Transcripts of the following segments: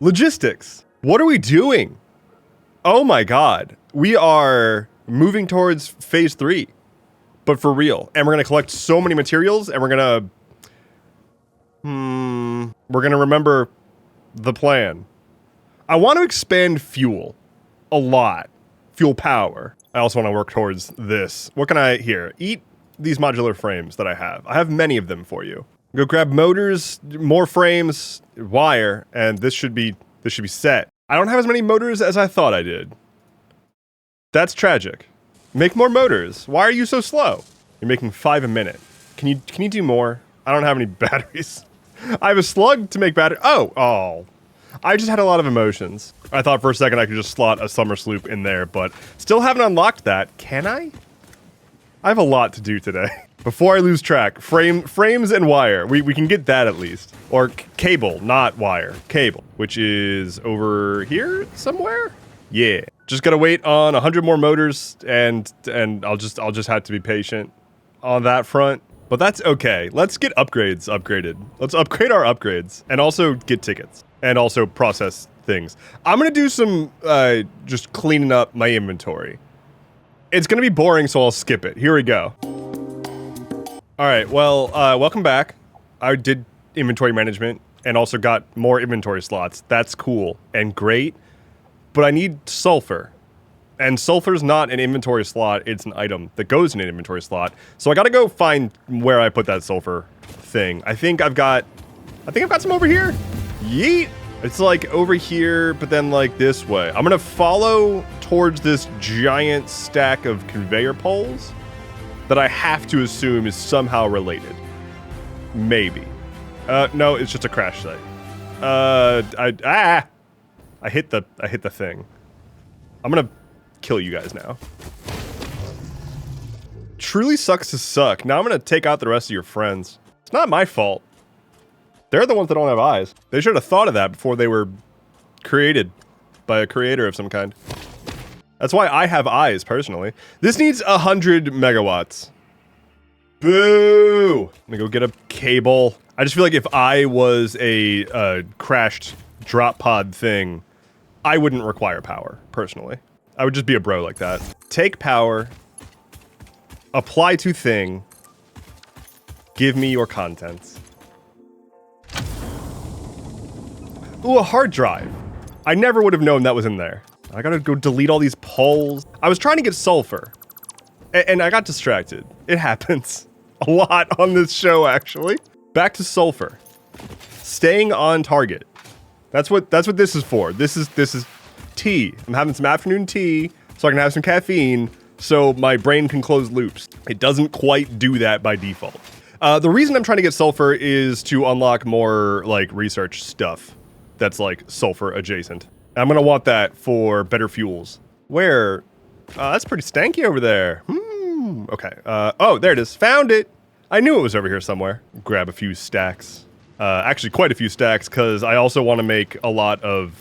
Logistics. What are we doing? Oh my god. We are moving towards phase 3. But for real. And we're going to collect so many materials, and we're going to remember the plan. I want to expand fuel a lot. Fuel power. I also want to work towards this. What can I, here, eat these modular frames that I have. I have many of them for you. Go grab motors, more frames, wire, and this should be set. I don't have as many motors as I thought I did. That's tragic. Make more motors. Why are you so slow? You're making 5 a minute. Can you do more? I don't have any batteries. I have a slug to make battery. Oh. I just had a lot of emotions. I thought for a second I could just slot a summer sloop in there, but still haven't unlocked that. Can I? I have a lot to do today. Before I lose track, frames and wire. We can get that at least. Or cable, not wire. Cable, which is over here somewhere? Yeah. Just gotta wait on 100 more motors, and I'll just have to be patient on that front. But that's okay. Let's get upgrades upgraded. Let's upgrade our upgrades, and also get tickets, and also process things. I'm gonna do some just cleaning up my inventory. It's gonna be boring, so I'll skip it. Here we go. All right, well, welcome back. I did inventory management and also got more inventory slots. That's cool and great, but I need sulfur. And sulfur's not an inventory slot, it's an item that goes in an inventory slot. So I gotta go find where I put that sulfur thing. I think I've got some over here. Yeet! It's like over here, but then like this way. I'm gonna follow towards this giant stack of conveyor poles that I have to assume is somehow related. Maybe. No, it's just a crash site. I hit the thing. I'm gonna kill you guys now. Truly sucks to suck. Now I'm gonna take out the rest of your friends. It's not my fault. They're the ones that don't have eyes. They should have thought of that before they were created by a creator of some kind. That's why I have eyes, personally. This needs 100 megawatts. Boo! I'm gonna go get a cable. I just feel like if I was a crashed drop pod thing, I wouldn't require power, personally. I would just be a bro like that. Take power, apply to thing, give me your contents. Ooh, a hard drive. I never would have known that was in there. I gotta go delete all these poles. I was trying to get sulfur, and I got distracted. It happens a lot on this show, actually. Back to sulfur. Staying on target. That's what this is for. This is tea. I'm having some afternoon tea so I can have some caffeine so my brain can close loops. It doesn't quite do that by default. The reason I'm trying to get sulfur is to unlock more like research stuff that's like sulfur adjacent. I'm gonna want that for better fuels. Where? That's pretty stanky over there. Okay. Oh, there it is. Found it. I knew it was over here somewhere. Grab a few stacks. Actually, quite a few stacks, because I also want to make a lot of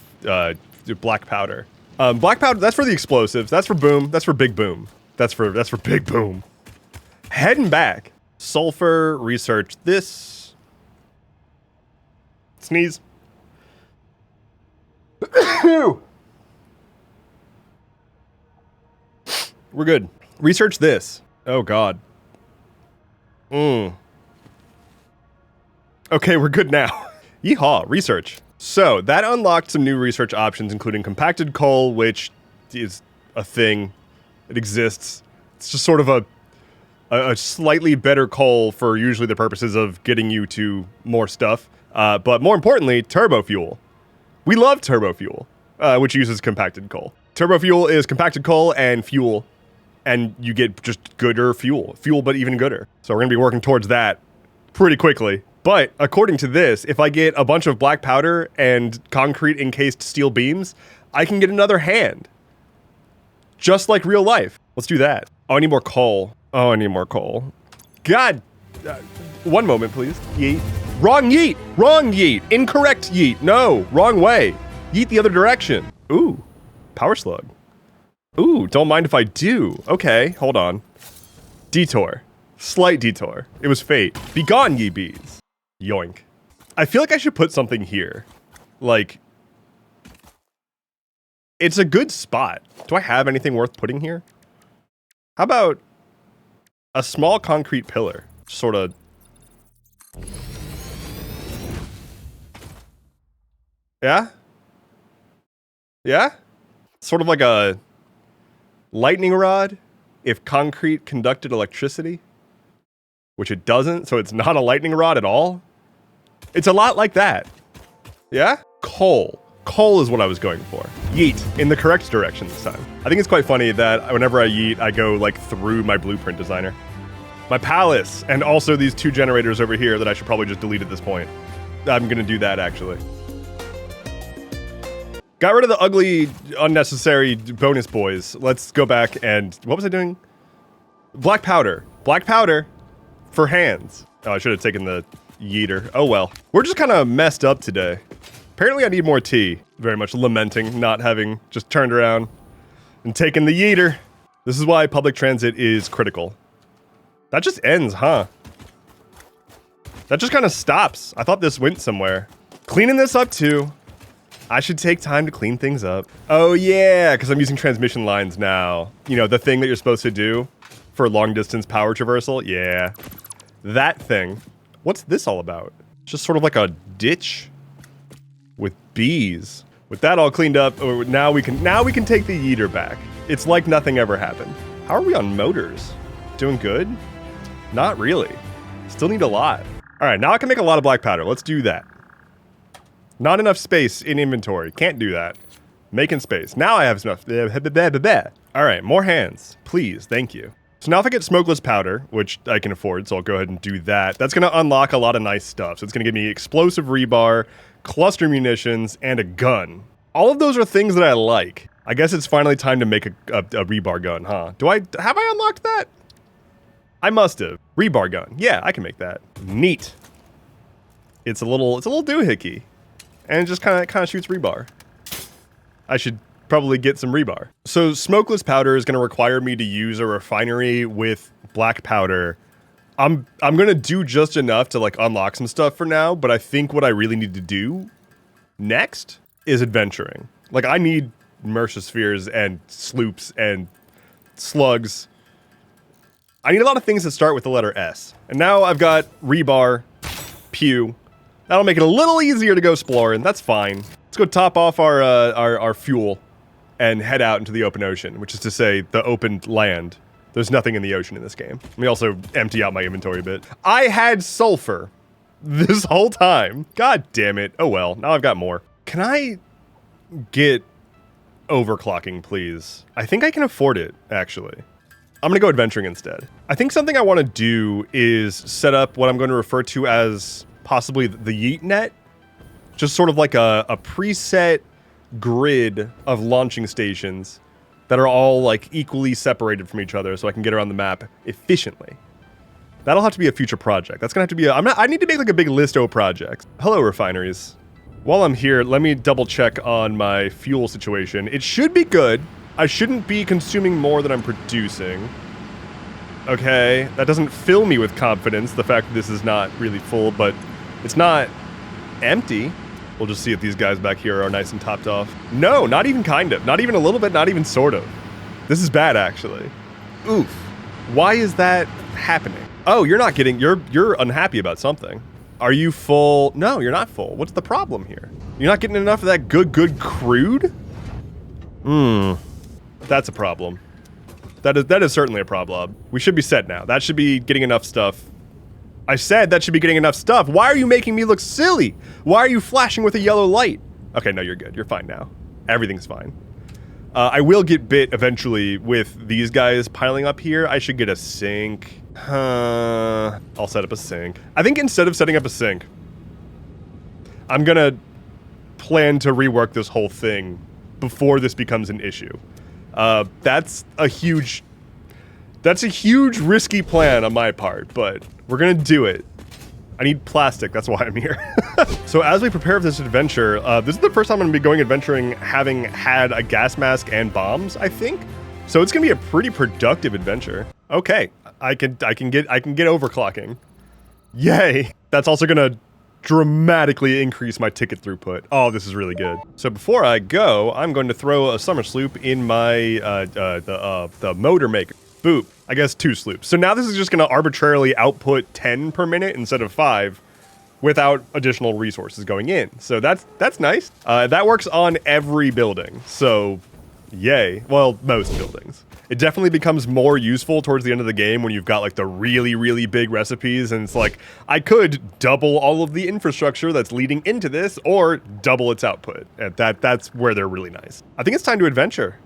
black powder. Black powder, that's for the explosives. That's for boom. That's for big boom. That's for big boom. Heading back. Sulfur, research this. Sneeze. We're good. Research this. Oh, God. Okay, we're good now. Yeehaw, research. So, that unlocked some new research options, including compacted coal, which is a thing. It exists. It's just sort of a slightly better coal for usually the purposes of getting you to more stuff. But more importantly, turbo fuel. We love turbo fuel, which uses compacted coal. Turbo fuel is compacted coal and fuel, and you get just gooder fuel. Fuel, but even gooder. So we're going to be working towards that pretty quickly. But according to this, if I get a bunch of black powder and concrete encased steel beams, I can get another hand. Just like real life. Let's do that. Oh, I need more coal. Oh, I need more coal. God. One moment, please. Yeet. Wrong yeet. Wrong yeet. Incorrect yeet. No. Wrong way. Yeet the other direction. Ooh. Power slug. Ooh, don't mind if I do. Okay, hold on. Detour. Slight detour. It was fate. Begone, ye bees. Yoink. I feel like I should put something here. Like, It's a good spot. Do I have anything worth putting here? How about a small concrete pillar? Sort of. Yeah? Yeah? Sort of like a lightning rod if concrete conducted electricity, which it doesn't, so it's not a lightning rod at all. It's a lot like that. Yeah? Coal. Coal is what I was going for. Yeet, in the correct direction this time. I think it's quite funny that whenever I yeet, I go like through my blueprint designer. My palace, and also these 2 generators over here that I should probably just delete at this point. I'm gonna do that actually. Got rid of the ugly, unnecessary bonus boys. Let's go back and, what was I doing? Black powder. Black powder for hands. Oh, I should have taken the yeeter. Oh well. We're just kind of messed up today. Apparently I need more tea. Very much lamenting not having just turned around and taken the yeeter. This is why public transit is critical. That just ends, huh? That just kind of stops. I thought this went somewhere. Cleaning this up too. I should take time to clean things up. Oh yeah, because I'm using transmission lines now. You know, the thing that you're supposed to do for long distance power traversal. Yeah, that thing. What's this all about? Just sort of like a ditch with bees. With that all cleaned up, now we can take the yeeter back. It's like nothing ever happened. How are we on motors? Doing good? Not really. Still need a lot. All right, now I can make a lot of black powder. Let's do that. Not enough space in inventory. Can't do that. Making space. Now I have enough. All right, more hands. Please, thank you. So now if I get smokeless powder, which I can afford, so I'll go ahead and do that. That's going to unlock a lot of nice stuff. So it's going to give me explosive rebar, cluster munitions, and a gun. All of those are things that I like. I guess it's finally time to make a rebar gun, huh? Have I unlocked that? I must have. Rebar gun. Yeah, I can make that. Neat. It's a little doohickey. And it just kind of shoots rebar. I should probably get some rebar. So smokeless powder is going to require me to use a refinery with black powder. I'm going to do just enough to like unlock some stuff for now, but I think what I really need to do next is adventuring. Like I need Mercispheres and sloops and slugs. I need a lot of things that start with the letter S. And now I've got rebar, pew. That'll make it a little easier to go exploring. That's fine. Let's go top off our fuel and head out into the open ocean, which is to say the open land. There's nothing in the ocean in this game. Let me also empty out my inventory a bit. I had sulfur this whole time. God damn it. Oh well, now I've got more. Can I get overclocking, please? I think I can afford it, actually. I'm gonna go adventuring instead. I think something I want to do is set up what I'm going to refer to as possibly the yeet net. Just sort of like a preset grid of launching stations that are all like equally separated from each other so I can get around the map efficiently. That'll have to be a future project. That's gonna have to be I need to make like a big list of projects. Hello, refineries. While I'm here, let me double check on my fuel situation. It should be good. I shouldn't be consuming more than I'm producing. Okay, that doesn't fill me with confidence, the fact that this is not really full, but it's not empty. We'll just see if these guys back here are nice and topped off. No, not even kind of. Not even a little bit, not even sort of. This is bad, actually. Oof. Why is that happening? Oh, you're unhappy about something. Are you full? No, you're not full. What's the problem here? You're not getting enough of that good crude? That's a problem. That is certainly a problem. We should be set now. That should be getting enough stuff. I said that should be getting enough stuff. Why are you making me look silly? Why are you flashing with a yellow light? Okay, no, you're good. You're fine now. Everything's fine. I will get bit eventually with these guys piling up here. I should get a sink. I'll set up a sink. I think instead of setting up a sink, I'm gonna plan to rework this whole thing before this becomes an issue. That's a huge risky plan on my part, but we're gonna do it. I need plastic, that's why I'm here. So as we prepare for this adventure, this is the first time I'm gonna be going adventuring having had a gas mask and bombs, I think. So it's gonna be a pretty productive adventure. Okay, I can get overclocking. Yay. That's also gonna dramatically increase my ticket throughput. Oh, this is really good. So before I go, I'm going to throw a summer sloop in my the motor maker. Boop. I guess 2 sloops. So now this is just going to arbitrarily output 10 per minute instead of 5 without additional resources going in. So that's nice. That works on every building. So yay. Well, most buildings. It definitely becomes more useful towards the end of the game when you've got like the really, really big recipes and it's like, I could double all of the infrastructure that's leading into this or double its output. And that's where they're really nice. I think it's time to adventure.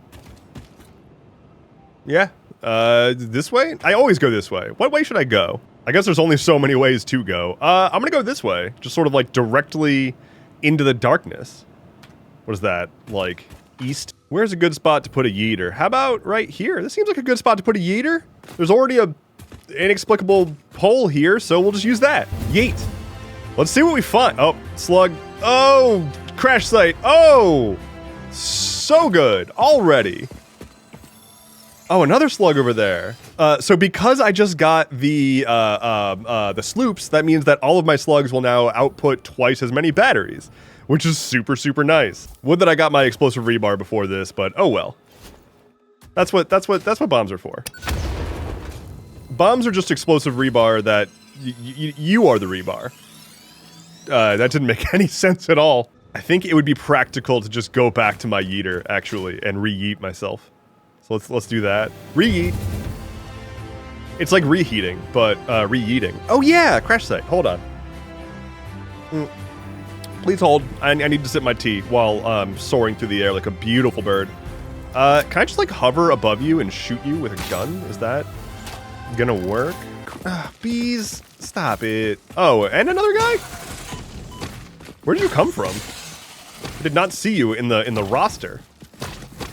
Yeah. This way? I always go this way. What way should I go? I guess there's only so many ways to go. I'm gonna go this way. Just sort of like directly into the darkness. What is that? Like east? Where's a good spot to put a yeeter? How about right here? This seems like a good spot to put a yeeter. There's already a inexplicable hole here, so we'll just use that. Yeet. Let's see what we find. Oh, slug. Oh, crash site. Oh, so good already. Oh, another slug over there. So because I just got the sloops, that means that all of my slugs will now output twice as many batteries, which is super, super nice. Would that I got my explosive rebar before this, but oh well. That's what bombs are for. Bombs are just explosive rebar that you are the rebar. That didn't make any sense at all. I think it would be practical to just go back to my yeeter actually and re-yeet myself. So let's do that. Reheat. It's like reheating, but reheating. Oh yeah, crash site. Hold on. Please hold. I need to sip my tea while soaring through the air like a beautiful bird. Can I just like hover above you and shoot you with a gun? Is that gonna work? Bees, stop it. Oh, and another guy? Where did you come from? I did not see you in the roster.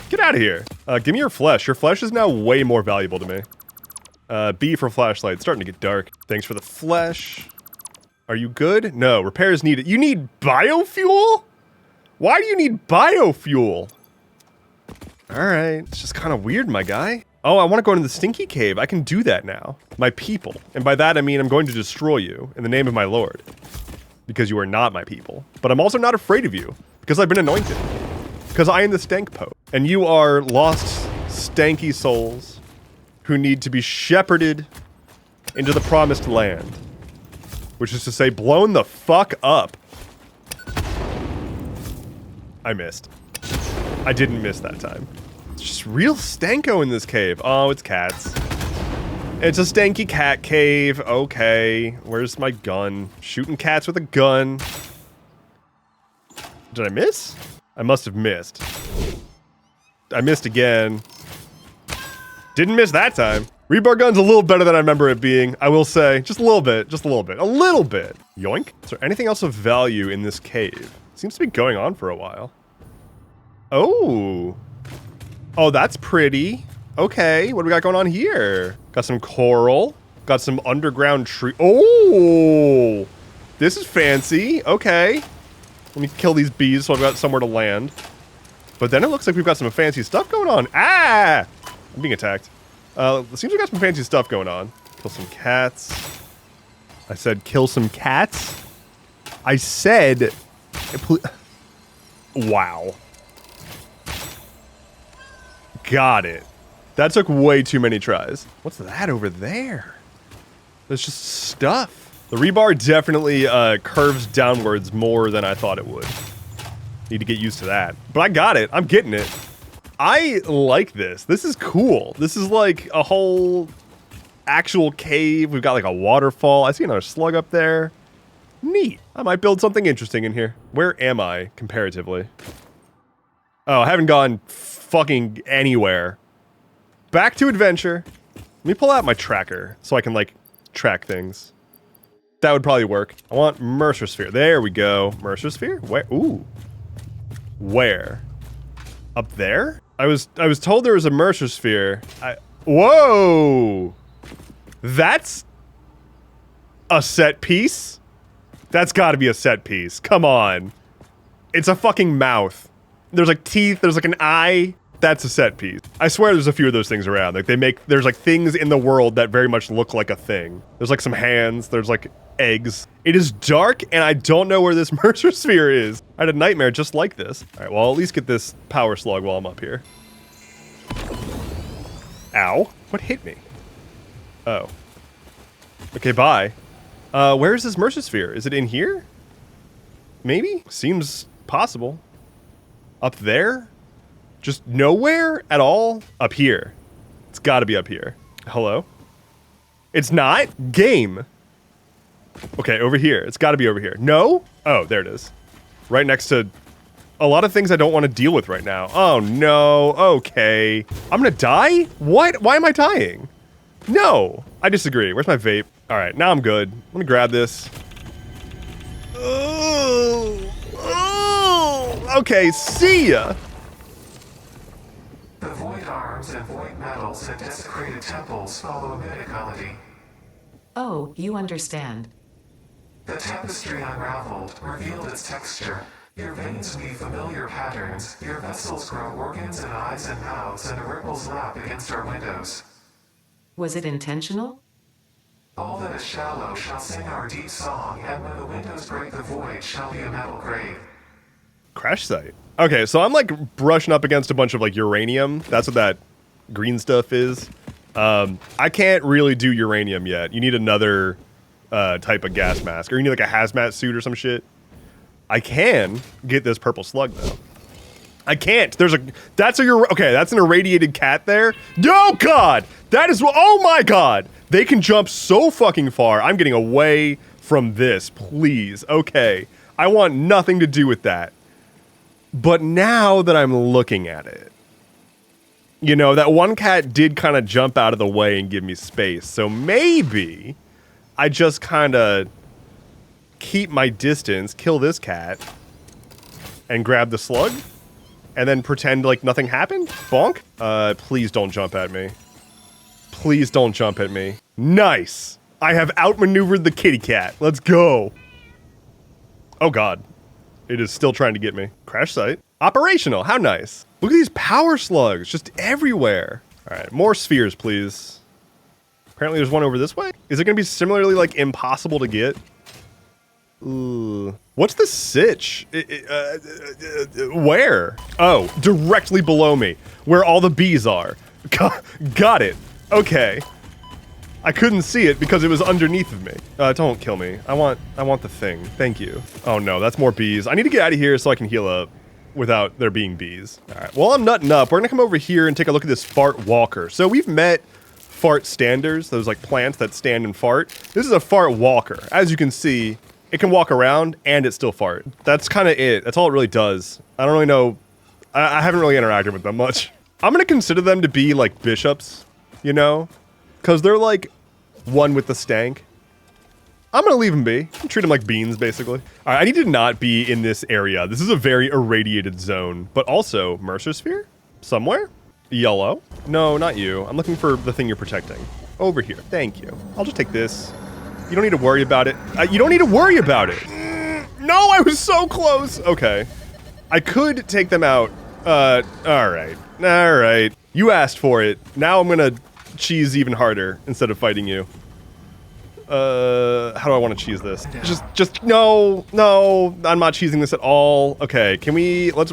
Get out of here. Give me your flesh. Your flesh is now way more valuable to me. B for flashlight. It's starting to get dark. Thanks for the flesh. Are you good? No, repairs needed. You need biofuel? Why do you need biofuel? Alright, it's just kind of weird, my guy. Oh, I want to go into the stinky cave. I can do that now. My people. And by that I mean I'm going to destroy you in the name of my lord. Because you are not my people. But I'm also not afraid of you. Because I've been anointed. Because I am the stank pope. And you are lost, stanky souls who need to be shepherded into the promised land. Which is to say, blown the fuck up. I missed. I didn't miss that time. It's just real stanko in this cave. Oh, it's cats. It's a stanky cat cave. Okay. Where's my gun? Shooting cats with a gun. Did I miss? I must have missed. I missed again. Didn't miss that time. Rebar gun's a little better than I remember it being, I will say. Just a little bit. Just a little bit. A little bit. Yoink. Is there anything else of value in this cave? Seems to be going on for a while. Oh. Oh, that's pretty. Okay, what do we got going on here? Got some coral. Got some underground tree. Oh! This is fancy. Okay. Let me kill these bees so I've got somewhere to land. But then it looks like we've got some fancy stuff going on. Ah! I'm being attacked. It seems we've got some fancy stuff going on. Kill some cats. I said kill some cats? I said... Wow. Got it. That took way too many tries. What's that over there? There's just stuff. The rebar definitely curves downwards more than I thought it would. Need to get used to that. But I got it. I'm getting it. I like this. This is cool. This is like a whole actual cave. We've got like a waterfall. I see another slug up there. Neat. I might build something interesting in here. Where am I comparatively? Oh, I haven't gone fucking anywhere. Back to adventure. Let me pull out my tracker so I can like track things. That would probably work. I want Mercer Sphere. There we go. Mercer Sphere? Where? Ooh. Where? Up there? I was told there was a Mercer Sphere. Whoa! That's a set piece? That's gotta be a set piece. Come on. It's a fucking mouth. There's like teeth, there's like an eye. that's a set piece. I swear there's a few of those things around. Like there's like things in the world that very much look like a thing. There's like some hands, there's like eggs. It is dark and I don't know where this Mercer sphere is. I had a nightmare just like this. All right, well, I'll at least get this power slug while I'm up here. Ow, what hit me? Oh. Okay, bye. Where's this Mercer sphere? Is it in here? Maybe? Seems possible. Up there? Just nowhere at all? Up here. It's gotta be up here. Hello? It's not? Game. Okay, over here. It's gotta be over here. No? Oh, there it is. Right next to a lot of things I don't want to deal with right now. Oh no, okay. I'm gonna die? What? Why am I dying? No, I disagree. Where's my vape? All right, now I'm good. Let me grab this. Oh, okay, see ya. The void arms and void metals and desecrated temples follow a mythicality. Oh, you understand. The tapestry unraveled, revealed its texture. Your veins weave familiar patterns. Your vessels grow organs and eyes and mouths, and the ripples lap against our windows. Was it intentional? All that is shallow shall sing our deep song, and when the windows break the void shall be a metal grave. Crash site. Okay, so I'm like brushing up against a bunch of like uranium. That's what that green stuff is. I can't really do uranium yet. You need another type of gas mask, or you need like a hazmat suit or some shit. I can get this purple slug though. I can't. That's an irradiated cat there. No, God, that is, oh my God. They can jump so fucking far. I'm getting away from this, please. Okay, I want nothing to do with that. But now that I'm looking at it, you know, that one cat did kind of jump out of the way and give me space. So maybe I just kind of keep my distance, kill this cat, and grab the slug, and then pretend like nothing happened? Bonk? Please don't jump at me. Please don't jump at me. Nice! I have outmaneuvered the kitty cat. Let's go. Oh God. It is still trying to get me. Crash site. Operational, how nice. Look at these power slugs, just everywhere. All right, more spheres, please. Apparently there's one over this way. Is it gonna be similarly like impossible to get? Ooh. What's the sitch? Where? Oh, directly below me, where all the bees are. Got it. Okay. I couldn't see it because it was underneath of me. Don't kill me. I want the thing. Thank you. Oh no, that's more bees. I need to get out of here so I can heal up without there being bees. All right, while I'm nutting up, we're gonna come over here and take a look at this fart walker. So we've met fart standers, those like plants that stand and fart. This is a fart walker. As you can see, it can walk around and it still fart. That's kind of it. That's all it really does. I don't really know. I haven't really interacted with them much. I'm gonna consider them to be like bishops, you know? Because they're like one with the stank. I'm gonna leave them be. Treat them like beans, basically. All right, I need to not be in this area. This is a very irradiated zone, but also Mercer sphere? Somewhere? Yellow? No, not you. I'm looking for the thing you're protecting. Over here. Thank you. I'll just take this. You don't need to worry about it. You don't need to worry about it. No, I was so close. Okay. I could take them out. All right. All right. You asked for it. Now I'm gonna cheese even harder instead of fighting you. How do I want to cheese this? No, I'm not cheesing this at all. Okay, can we, let's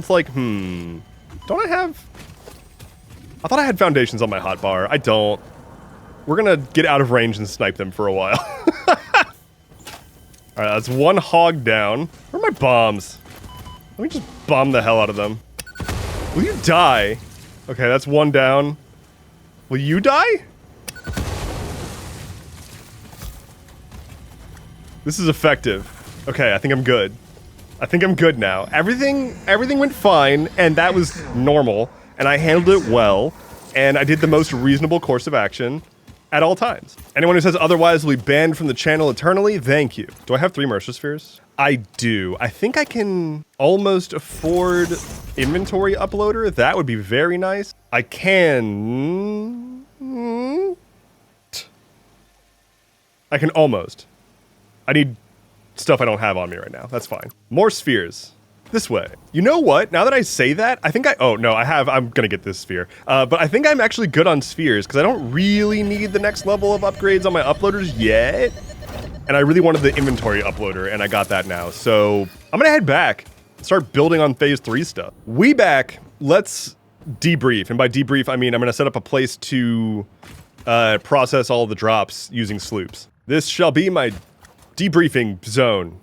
like, don't I have, I thought I had foundations on my hotbar. I don't. We're gonna get out of range and snipe them for a while. All right, that's one hog down. Where are my bombs? Let me just bomb the hell out of them. Will you die? Okay, that's one down. Will you die? This is effective. Okay, I think I'm good. I think I'm good now. Everything went fine, and that was normal, and I handled it well, and I did the most reasonable course of action at all times. Anyone who says otherwise will be banned from the channel eternally, thank you. Do I have 3 Mercer spheres? I do. I think I can almost afford inventory uploader. That would be very nice. I can... I can almost. I need stuff I don't have on me right now. That's fine. More spheres. This way. You know what? Now that I say that, I think oh no, I'm gonna get this sphere. But I think I'm actually good on spheres because I don't really need the next level of upgrades on my uploaders yet. And I really wanted the inventory uploader and I got that now. So I'm gonna head back, start building on phase 3 stuff. We back, let's debrief. And by debrief, I mean, I'm gonna set up a place to process all the drops using sloops. This shall be my debriefing zone.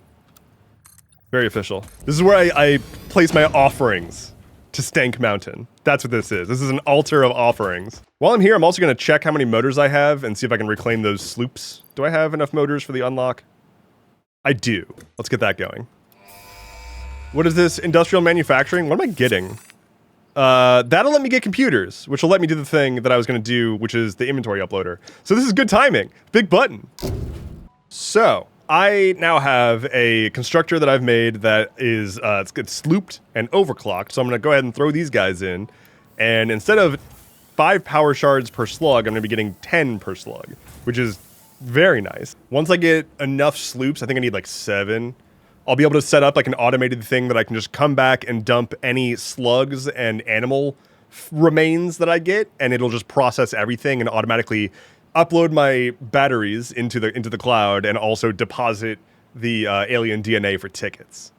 Very official. This is where I place my offerings to Stank Mountain. That's what this is. This is an altar of offerings. While I'm here, I'm also going to check how many motors I have and see if I can reclaim those sloops. Do I have enough motors for the unlock? I do. Let's get that going. What is this? Industrial manufacturing? What am I getting? That'll let me get computers, which will let me do the thing that I was going to do, which is the inventory uploader. So this is good timing. Big button. So I now have a constructor that I've made that is it's slooped and overclocked. So I'm going to go ahead and throw these guys in. And instead of 5 power shards per slug, I'm going to be getting 10 per slug, which is very nice. Once I get enough sloops, I think I need like 7. I'll be able to set up like an automated thing that I can just come back and dump any slugs and animal remains that I get, and it'll just process everything and automatically upload my batteries into the cloud and also deposit the alien DNA for tickets.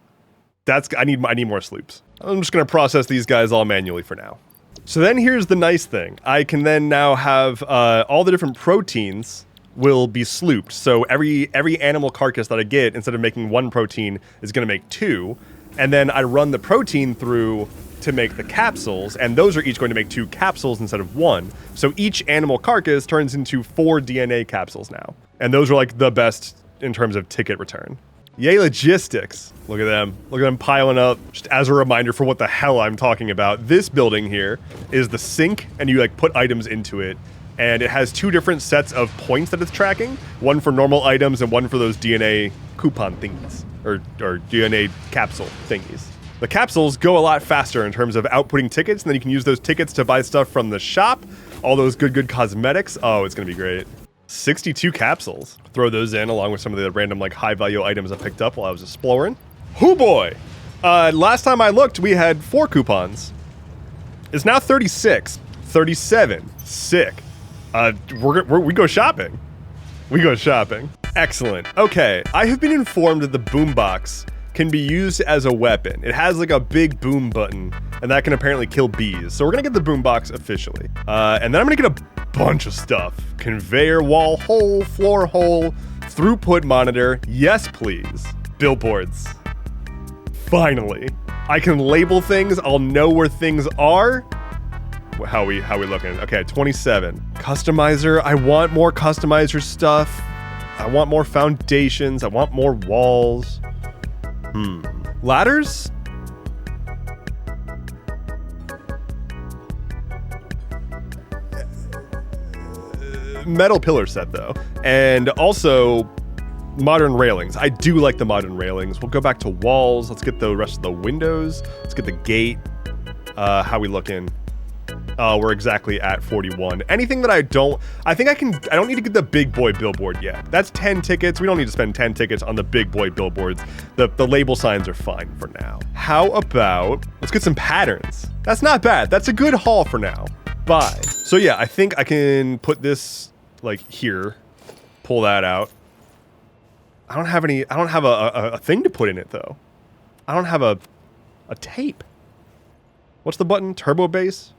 I need more sloops. I'm just gonna process these guys all manually for now. So then here's the nice thing. I can then now have all the different proteins will be slooped. So every animal carcass that I get, instead of making 1 protein, is gonna make 2. And then I run the protein through to make the capsules, and those are each going to make 2 capsules instead of 1. So each animal carcass turns into 4 DNA capsules now. And those are like the best in terms of ticket return. Yay, logistics. Look at them. Look at them piling up. Just as a reminder for what the hell I'm talking about, this building here is the sink, and you like put items into it. And it has 2 different sets of points that it's tracking. One for normal items and one for those DNA coupon thingies, or DNA capsule thingies. The capsules go a lot faster in terms of outputting tickets, and then you can use those tickets to buy stuff from the shop, all those good cosmetics. Oh, it's gonna be great. 62 capsules. Throw those in along with some of the random like high value items I picked up while I was exploring. Hoo boy! Last time I looked, we had 4 coupons. It's now 36, 37, sick. We go shopping. We go shopping. Excellent. Okay, I have been informed that the boombox can be used as a weapon. It has like a big boom button, and that can apparently kill bees. So we're gonna get the boombox officially. And then I'm gonna get a bunch of stuff. Conveyor wall hole, floor hole, throughput monitor. Yes, please. Billboards. Finally. I can label things. I'll know where things are. How we looking? Okay, 27. Customizer. I want more customizer stuff. I want more foundations. I want more walls. Ladders? Metal pillar set though. And also modern railings. I do like the modern railings. We'll go back to walls. Let's get the rest of the windows. Let's get the gate. How we looking? We're exactly at 41. Anything that I don't need to get the big boy billboard yet. That's 10 tickets. We don't need to spend 10 tickets on the big boy billboards. The label signs are fine for now. How about, let's get some patterns. That's not bad. That's a good haul for now. Bye. So yeah, I think I can put this like here, pull that out. I don't have a thing to put in it though. I don't have a tape. What's the button? Turbo base?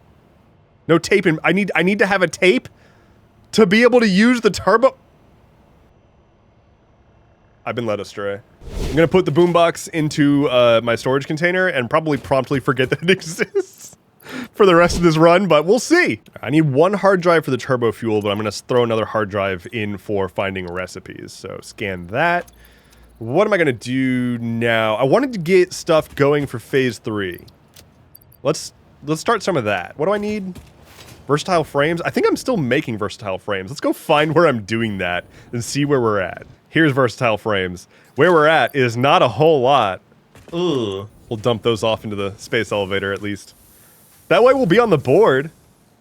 No tape in. I need to have a tape to be able to use the turbo. I've been led astray. I'm gonna put the boombox into my storage container and probably promptly forget that it exists for the rest of this run, but we'll see. I need 1 hard drive for the turbo fuel, but I'm gonna throw another hard drive in for finding recipes. So scan that. What am I gonna do now? I wanted to get stuff going for phase 3. Let's start some of that. What do I need? Versatile frames? I think I'm still making versatile frames. Let's go find where I'm doing that and see where we're at. Here's versatile frames. Where we're at is not a whole lot. Ugh. We'll dump those off into the space elevator at least. That way we'll be on the board.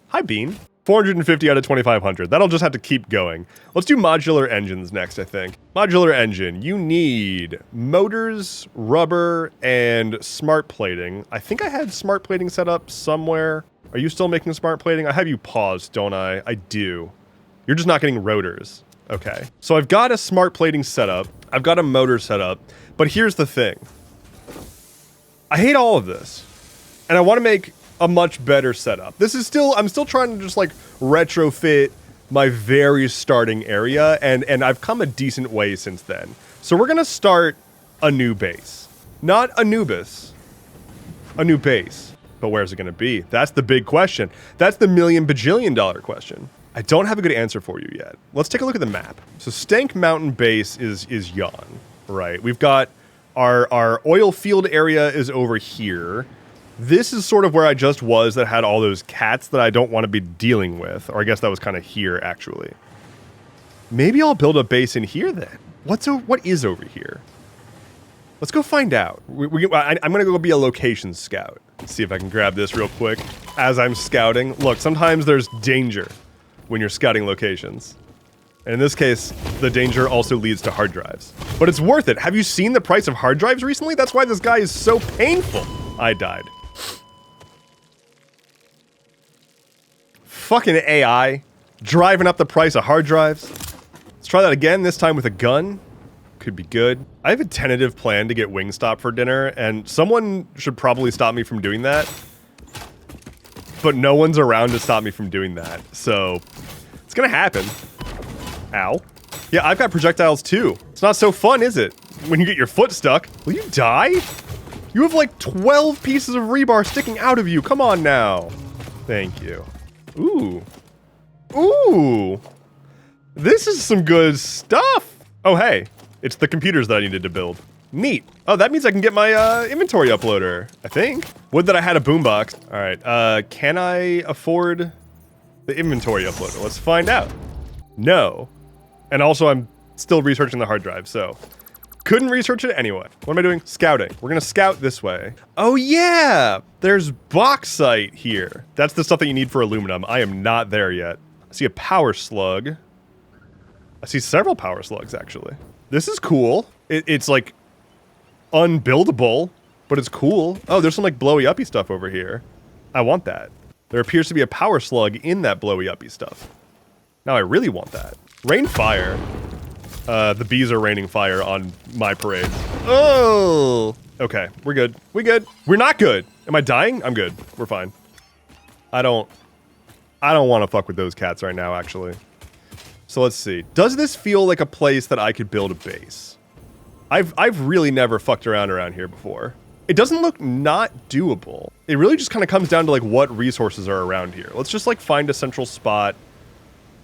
Hi, Bean. 450 out of 2,500. That'll just have to keep going. Let's do modular engines next, I think. Modular engine. You need motors, rubber, and smart plating. I think I had smart plating set up somewhere. Are you still making smart plating? I have you paused, don't I? I do. You're just not getting rotors. Okay. So I've got a smart plating set up. I've got a motor set up. But here's the thing. I hate all of this. And I want to make a much better setup. I'm still trying to just like retrofit my very starting area, and I've come a decent way since then. So we're gonna start a new base. Not Anubis. A new base. But where's it gonna be? That's the big question. That's the $1 bajillion question. I don't have a good answer for you yet. Let's take a look at the map. So Stank Mountain base is Yon, right? We've got our oil field area is over here. This is sort of where I just was that had all those cats that I don't want to be dealing with. Or I guess that was kind of here, actually. Maybe I'll build a base in here then. What is over here? Let's go find out. I'm going to go be a location scout. Let's see if I can grab this real quick as I'm scouting. Look, sometimes there's danger when you're scouting locations. And in this case, the danger also leads to hard drives. But it's worth it. Have you seen the price of hard drives recently? That's why this guy is so painful. I died. Fucking AI driving up the price of hard drives. Let's try that again, this time with a gun. Could be good. I have a tentative plan to get Wingstop for dinner, and someone should probably stop me from doing that. But no one's around to stop me from doing that, so it's gonna happen. Ow. Yeah, I've got projectiles too. It's not so fun, is it? When you get your foot stuck. Will you die? You have like 12 pieces of rebar sticking out of you. Come on now. Thank you. Ooh. Ooh. This is some good stuff. Oh, hey. It's the computers that I needed to build. Neat. Oh, that means I can get my inventory uploader, I think. Would that I had a boombox. All right. Can I afford the inventory uploader? Let's find out. No. And also, I'm still researching the hard drive, so couldn't research it anyway. What am I doing? Scouting. We're gonna scout this way. Oh yeah! There's bauxite here. That's the stuff that you need for aluminum. I am not there yet. I see a power slug. I see several power slugs, actually. This is cool. It's like unbuildable, but it's cool. Oh, there's some like blowy uppy stuff over here. I want that. There appears to be a power slug in that blowy uppy stuff. Now I really want that. Rain fire. The bees are raining fire on my parade. Oh! Okay, we're good. We good. We're not good. Am I dying? I'm good. We're fine. I don't want to fuck with those cats right now, actually. So let's see. Does this feel like a place that I could build a base? I've really never fucked around here before. It doesn't look not doable. It really just kind of comes down to like what resources are around here. Let's just like find a central spot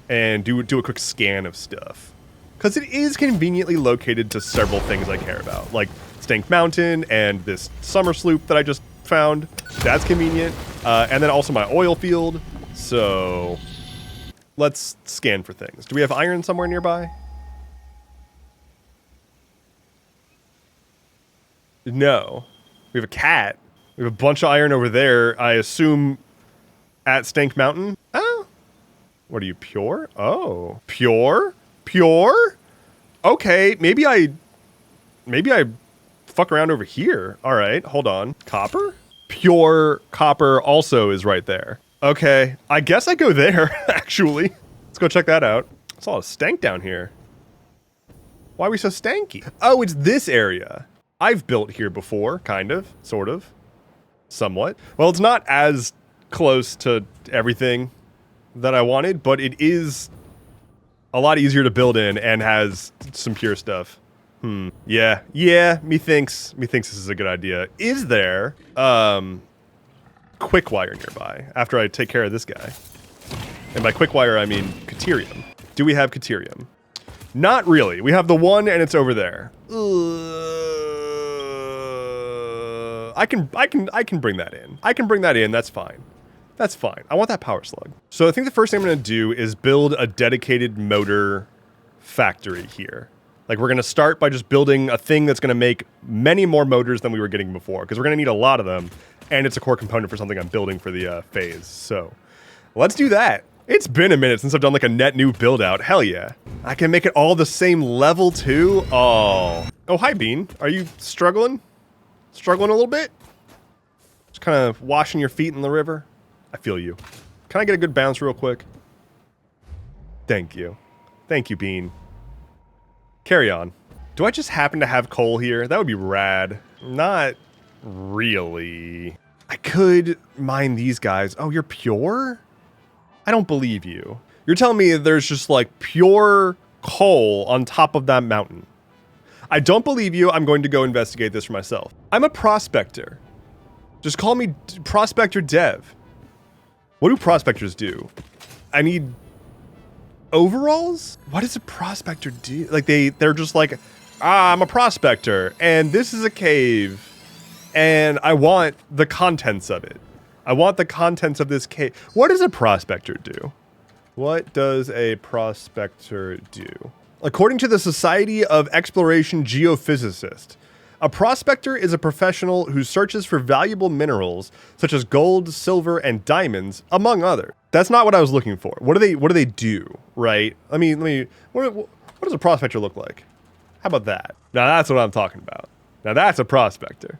and do a quick scan of stuff. Because it is conveniently located to several things I care about, like Stank Mountain and this summer sloop that I just found. That's convenient. And then also my oil field. So let's scan for things. Do we have iron somewhere nearby? No. We have a cat. We have a bunch of iron over there. I assume at Stank Mountain. Oh. What are you, pure? Oh. Pure? Pure? Okay, maybe I fuck around over here. All right, hold on. Copper? Pure copper also is right there. Okay, I guess I go there, actually. Let's go check that out. It's all a stank down here. Why are we so stanky? Oh, it's this area. I've built here before, kind of, sort of, somewhat. Well, it's not as close to everything that I wanted, but it is a lot easier to build in and has some pure stuff. Yeah, methinks this is a good idea. Is there quick wire nearby after I take care of this guy? And by quick wire I mean Caterium. Do we have Caterium? Not really. We have the one and it's over there. I can bring that in. I can bring that in. That's fine. That's fine. I want that power slug. So I think the first thing I'm going to do is build a dedicated motor factory here. Like we're going to start by just building a thing that's going to make many more motors than we were getting before, because we're going to need a lot of them, and it's a core component for something I'm building for the phase. So let's do that. It's been a minute since I've done like a net new build out. Hell yeah. I can make it all the same level too? Oh. Oh, hi Bean. Are you struggling? Struggling a little bit? Just kind of washing your feet in the river? I feel you. Can I get a good bounce real quick? Thank you. Thank you, Bean. Carry on. Do I just happen to have coal here? That would be rad. Not really. I could mine these guys. Oh, you're pure? I don't believe you. You're telling me there's just like pure coal on top of that mountain. I don't believe you. I'm going to go investigate this for myself. I'm a prospector. Just call me Prospector Dev. What do prospectors do? I need overalls? What does a prospector do? Like they're just like, I'm a prospector and this is a cave and I want the contents of it. I want the contents of this cave. What does a prospector do? What does a prospector do? According to the Society of Exploration Geophysicists, a prospector is a professional who searches for valuable minerals such as gold, silver, and diamonds, among others. That's not what I was looking for. What do they do, right? What does a prospector look like? How about that? Now that's what I'm talking about. Now that's a prospector.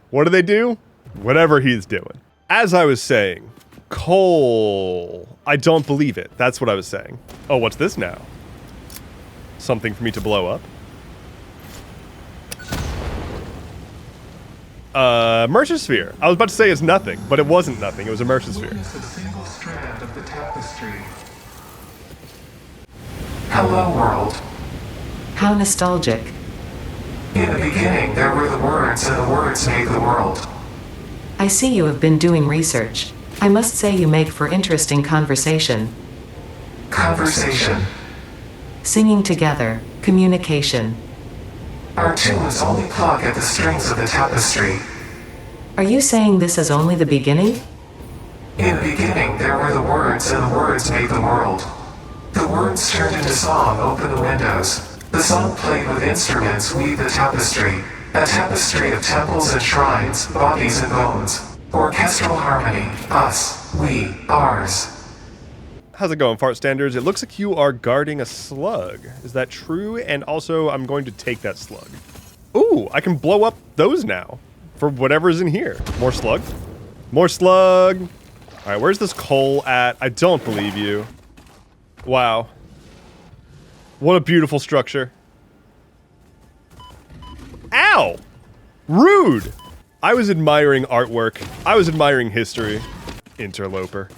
What do they do? Whatever he's doing. As I was saying, coal. I don't believe it. That's what I was saying. Oh, what's this now? Something for me to blow up? Merchosphere. I was about to say it's nothing, but it wasn't nothing. It was a Merchosphere. Witness a single strand of the tapestry. Hello, world. How nostalgic. In the beginning, there were the words, and the words made the world. I see you have been doing research. I must say you make for interesting conversation. Conversation. Singing together, communication. Our tunes only pluck at the strings of the tapestry. Are you saying this is only the beginning? In the beginning, there were the words, and the words made the world. The words turned into song, open the windows. The song played with instruments, weave the tapestry. A tapestry of temples and shrines, bodies and bones. Orchestral harmony, us, we, ours. How's it going, Fart Standards? It looks like you are guarding a slug. Is that true? And also, I'm going to take that slug. Ooh, I can blow up those now for whatever's in here. More slug? More slug. All right, where's this coal at? I don't believe you. Wow. What a beautiful structure. Ow! Rude! I was admiring artwork. I was admiring history. Interloper.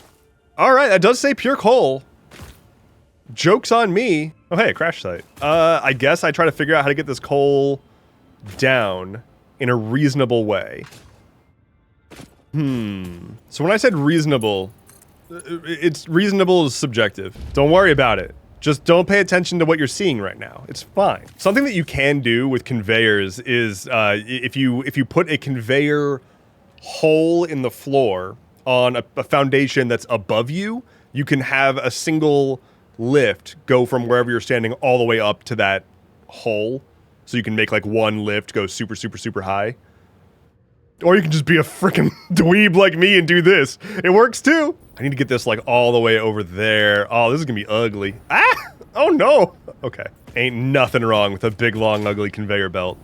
Alright, that does say pure coal. Joke's on me. Oh hey, a crash site. I guess I try to figure out how to get this coal down in a reasonable way. So when I said reasonable, it's reasonable is subjective. Don't worry about it. Just don't pay attention to what you're seeing right now. It's fine. Something that you can do with conveyors is if you put a conveyor hole in the floor on a foundation that's above you, you can have a single lift go from wherever you're standing all the way up to that hole. So you can make like one lift go super, super, super high. Or you can just be a freaking dweeb like me and do this. It works too. I need to get this like all the way over there. Oh, this is gonna be ugly. Ah! Oh no! Okay. Ain't nothing wrong with a big, long, ugly conveyor belt.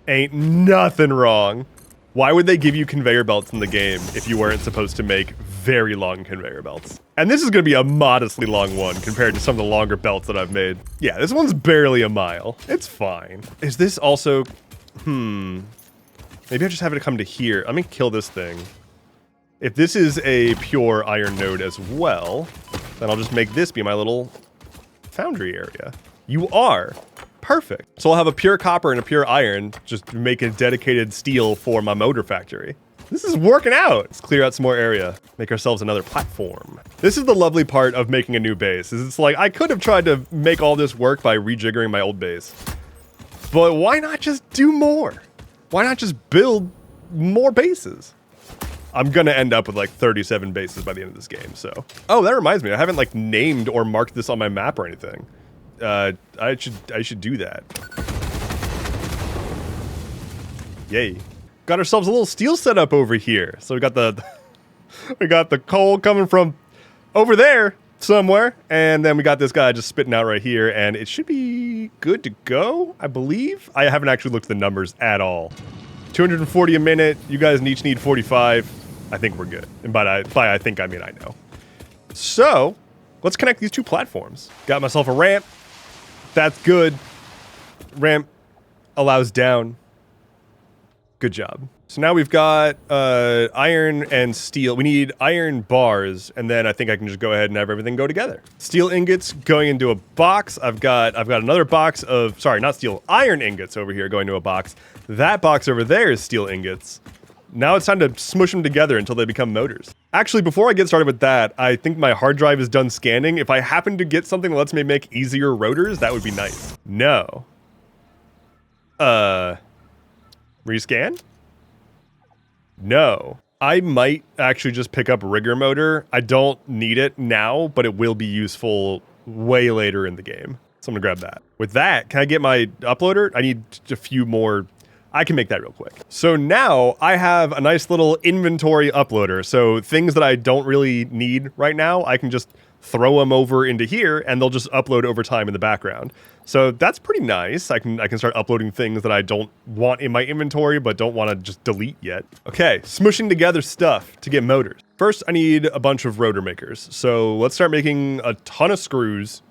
Ain't nothing wrong. Why would they give you conveyor belts in the game if you weren't supposed to make very long conveyor belts? And this is gonna be a modestly long one compared to some of the longer belts that I've made. Yeah, this one's barely a mile. It's fine. Is this also... Maybe I just have it come to here. Let me kill this thing. If this is a pure iron node as well, then I'll just make this be my little foundry area. You are. Perfect. So I'll have a pure copper and a pure iron, just make a dedicated steel for my motor factory. This is working out. Let's clear out some more area. Make ourselves another platform. This is the lovely part of making a new base, is it's like, I could have tried to make all this work by rejiggering my old base. But why not just do more? Why not just build more bases? I'm gonna end up with like 37 bases by the end of this game, so. Oh, that reminds me, I haven't like named or marked this on my map or anything. I should do that. Yay. Got ourselves a little steel setup over here. So we got the coal coming from over there, somewhere. And then we got this guy just spitting out right here, and it should be good to go, I believe. I haven't actually looked at the numbers at all. 240 a minute. You guys each need 45. I think we're good. And by I think, I mean I know. So, let's connect these two platforms. Got myself a ramp. That's good. Ramp allows down. Good job. So now we've got iron and steel. We need iron bars, and then I think I can just go ahead and have everything go together. Steel ingots going into a box. I've got another box of, sorry, not steel, iron ingots over here going to a box. That box over there is steel ingots. Now it's time to smush them together until they become motors. Actually, before I get started with that, I think my hard drive is done scanning. If I happen to get something that lets me make easier rotors, that would be nice. No. Rescan? No. I might actually just pick up rigger motor. I don't need it now, but it will be useful way later in the game. So I'm gonna grab that. With that, can I get my uploader? I need a few more. I can make that real quick. So now I have a nice little inventory uploader. So things that I don't really need right now, I can just throw them over into here and they'll just upload over time in the background. So that's pretty nice. I can start uploading things that I don't want in my inventory but don't want to just delete yet. Okay, smushing together stuff to get motors. First, I need a bunch of rotor makers. So let's start making a ton of screws,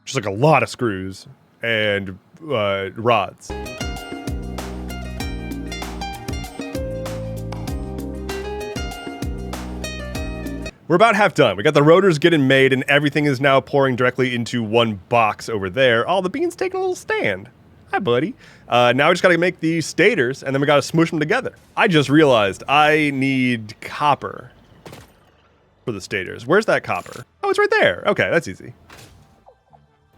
just like a lot of screws, and rods. We're about half done. We got the rotors getting made and everything is now pouring directly into one box over there. Oh, the bean's taking a little stand. Hi, buddy. Now we just gotta make these stators and then we gotta smoosh them together. I just realized I need copper for the stators. Where's that copper? Oh, it's right there. Okay, that's easy.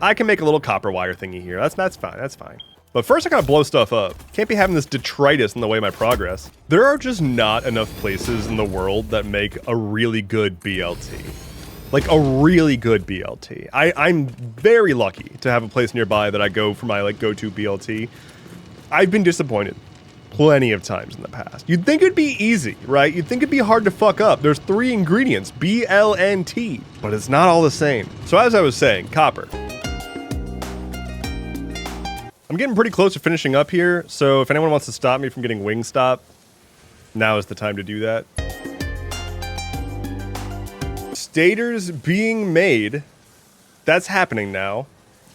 I can make a little copper wire thingy here. That's fine, that's fine. But first I gotta blow stuff up. Can't be having this detritus in the way of my progress. There are just not enough places in the world that make a really good BLT. Like a really good BLT. I'm very lucky to have a place nearby that I go for my like go-to BLT. I've been disappointed plenty of times in the past. You'd think it'd be easy, right? You'd think it'd be hard to fuck up. There's 3 ingredients, B, L, and T, but it's not all the same. So as I was saying, copper. I'm getting pretty close to finishing up here, so if anyone wants to stop me from getting Wingstop, now is the time to do that. Stators being made. That's happening now.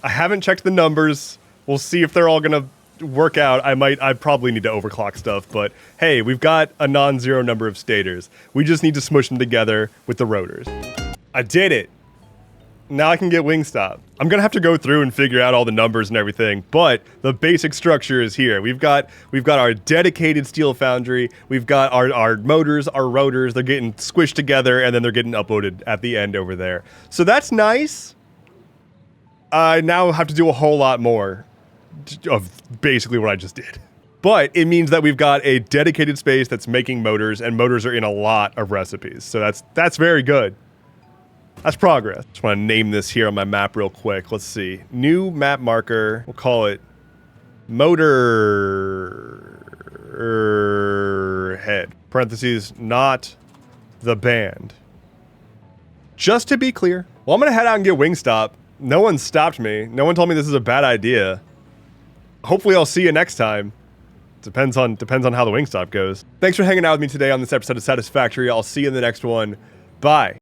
I haven't checked the numbers. We'll see if they're all gonna work out. I probably need to overclock stuff, but hey, we've got a non-zero number of stators. We just need to smush them together with the rotors. I did it. Now I can get Wingstop. I'm gonna have to go through and figure out all the numbers and everything, but the basic structure is here. We've got our dedicated steel foundry, we've got our motors, our rotors, they're getting squished together, and then they're getting uploaded at the end over there. So that's nice. I now have to do a whole lot more of basically what I just did. But it means that we've got a dedicated space that's making motors, and motors are in a lot of recipes. So that's very good. That's progress. Just want to name this here on my map real quick. Let's see. New map marker. We'll call it Motorhead. Parentheses, not the band. Just to be clear. Well, I'm going to head out and get Wingstop. No one stopped me. No one told me this is a bad idea. Hopefully I'll see you next time. Depends on how the Wingstop goes. Thanks for hanging out with me today on this episode of Satisfactory. I'll see you in the next one. Bye.